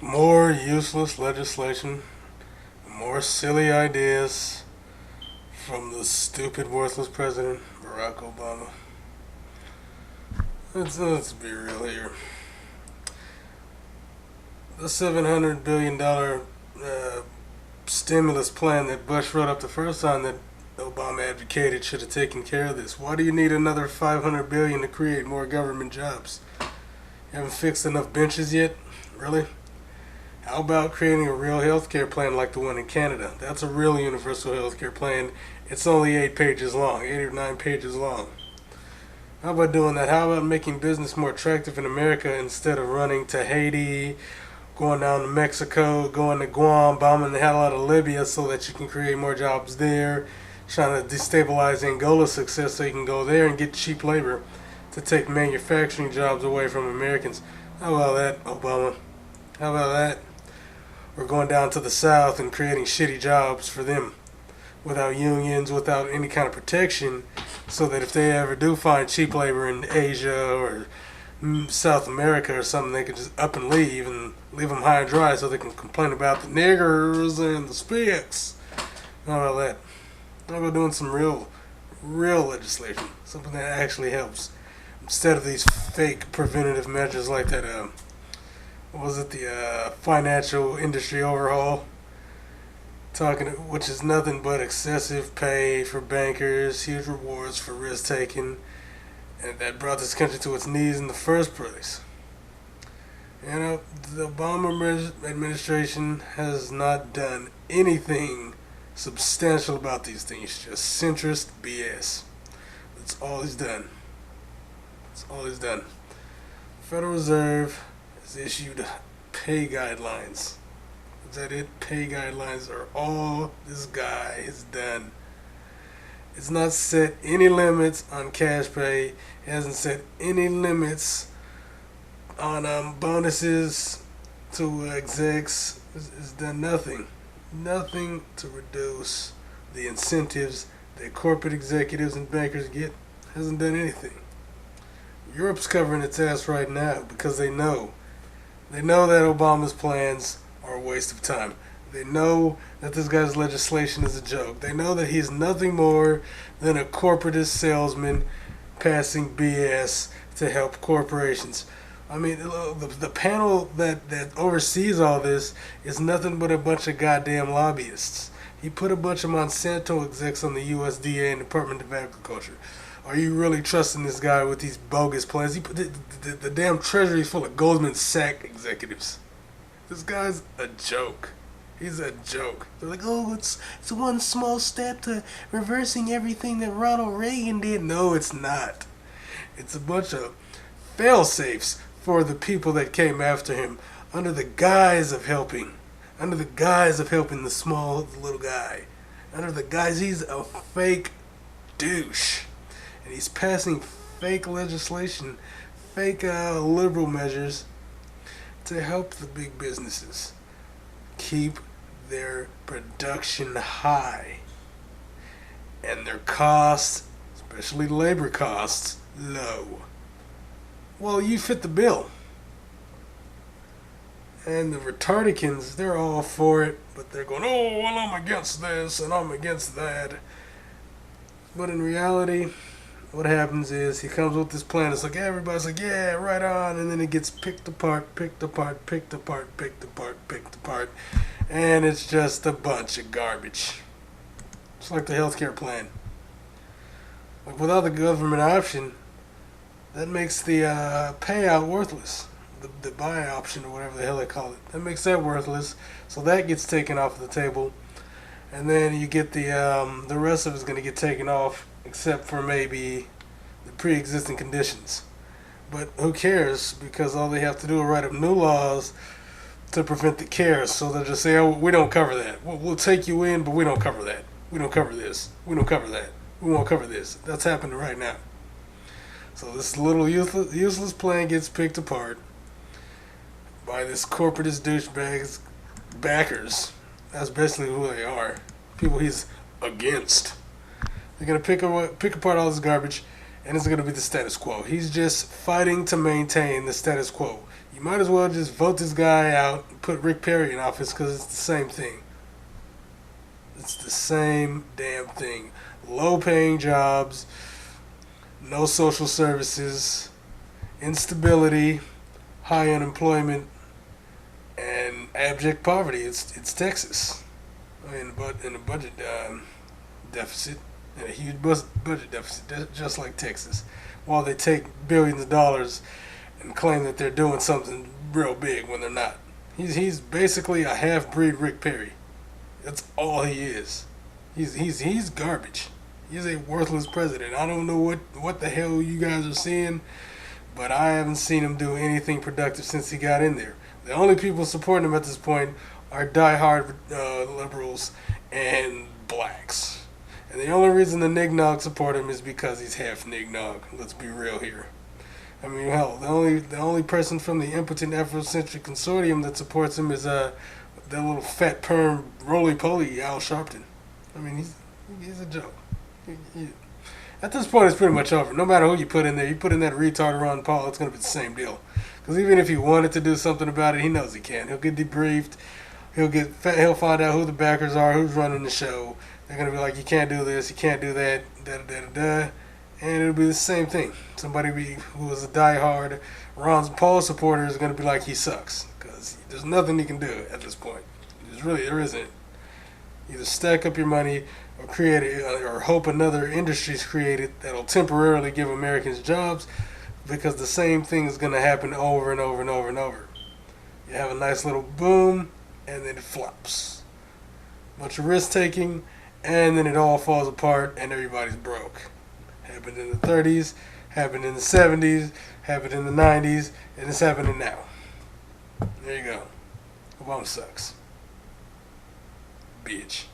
More useless legislation, more silly ideas from the stupid, worthless president, Barack Obama. Let's be real here. The $700 billion stimulus plan that Bush wrote up the first time that Obama advocated should have taken care of this. Why do you need another $500 billion to create more government jobs? You haven't fixed enough benches yet? Really? How about creating a real healthcare plan like the one in Canada? That's a real universal healthcare plan. It's only 8 pages long, 8 or 9 pages long. How about doing that? How about making business more attractive in America instead of running to Haiti, going down to Mexico, going to Guam, bombing the hell out of Libya so that you can create more jobs there, trying to destabilize Angola's success so you can go there and get cheap labor to take manufacturing jobs away from Americans. How about that, Obama? How about that? We're going down to the South and creating shitty jobs for them without unions, without any kind of protection, so that if they ever do find cheap labor in Asia or South America or something, they can just up and leave them high and dry so they can complain about the niggers and the spicks. How about that? How about doing some real legislation? Something that actually helps. Instead of these fake preventative measures like that, what was it, the financial industry overhaul? Which is nothing but excessive pay for bankers, huge rewards for risk taking, and that brought this country to its knees in the first place. You know, the Obama administration has not done anything substantial about these things, just centrist BS. That's all he's done. That's all he's done. Federal Reserve has issued pay guidelines. Is that it? Pay guidelines are all this guy has done. It's not set any limits on cash pay. It hasn't set any limits on bonuses to execs. It's done nothing. Nothing to reduce the incentives that corporate executives and bankers get. Hasn't done anything. Europe's covering its ass right now because they know. They know that Obama's plans are a waste of time. They know that this guy's legislation is a joke. They know that he's nothing more than a corporatist salesman passing BS to help corporations. I mean, the panel that oversees all this is nothing but a bunch of goddamn lobbyists. He put a bunch of Monsanto execs on the USDA and Department of Agriculture. Are you really trusting this guy with these bogus plans? He put the damn treasury full of Goldman Sachs executives. This guy's a joke. He's a joke. They're like, oh, it's one small step to reversing everything that Ronald Reagan did. No, it's not. It's a bunch of fail-safes for the people that came after him under the guise of helping. Under the guise of helping the little guy. Under the guise he's a fake douche. And he's passing fake legislation, fake liberal measures to help the big businesses keep their production high and their costs, especially labor costs, low. Well, you fit the bill. And the retardicans, they're all for it, but they're going, oh, well, I'm against this and I'm against that. But in reality, what happens is he comes with this plan. It's like everybody's like, yeah, right on. And then it gets picked apart. And it's just a bunch of garbage. It's like the healthcare plan. Like without the government option, that makes the payout worthless. The buy option or whatever the hell they call it. That makes that worthless. So that gets taken off the table. And then you get the rest of it's going to get taken off, except for maybe the pre-existing conditions. But who cares? Because all they have to do is write up new laws to prevent the CARES. So they'll just say, oh, we don't cover that. We'll take you in, but we don't cover that. We don't cover this. We don't cover that. We won't cover this. That's happening right now. So this little useless plan gets picked apart by this corporatist douchebags backers. That's basically who they are. People he's against. They're going to pick apart all this garbage, and it's going to be the status quo. He's just fighting to maintain the status quo. You might as well just vote this guy out and put Rick Perry in office because it's the same thing. It's the same damn thing. Low paying jobs, no social services, instability, high unemployment, and abject poverty. It's Texas. In a budget deficit, and a huge budget deficit, just like Texas. While they take billions of dollars and claim that they're doing something real big when they're not. He's basically a half-breed Rick Perry. That's all he is. He's garbage. He's a worthless president. I don't know what the hell you guys are seeing, but I haven't seen him do anything productive since he got in there. The only people supporting him at this point are diehard liberals and blacks. And the only reason the Nignog support him is because he's half Nignog. Let's be real here. I mean, hell, the only person from the impotent Afrocentric consortium that supports him is that little fat perm roly-poly Al Sharpton. I mean, he's a joke. At this point, it's pretty much over. No matter who you put in there, you put in that retard Ron Paul, it's going to be the same deal. Because even if he wanted to do something about it, he knows he can't. He'll get debriefed. He'll find out who the backers are, who's running the show. They're gonna be like, you can't do this, you can't do that, and it'll be the same thing. Somebody who was a diehard Ron Paul supporter is gonna be like, he sucks, because there's nothing he can do at this point. There isn't. Either stack up your money or or hope another industry is created that'll temporarily give Americans jobs, because the same thing is gonna happen over and over and over and over. You have a nice little boom, and then it flops. Bunch of risk taking, and then it all falls apart, and everybody's broke. Happened in the 30s, happened in the 70s, happened in the 90s, and it's happening now. There you go. Obama sucks. Bitch.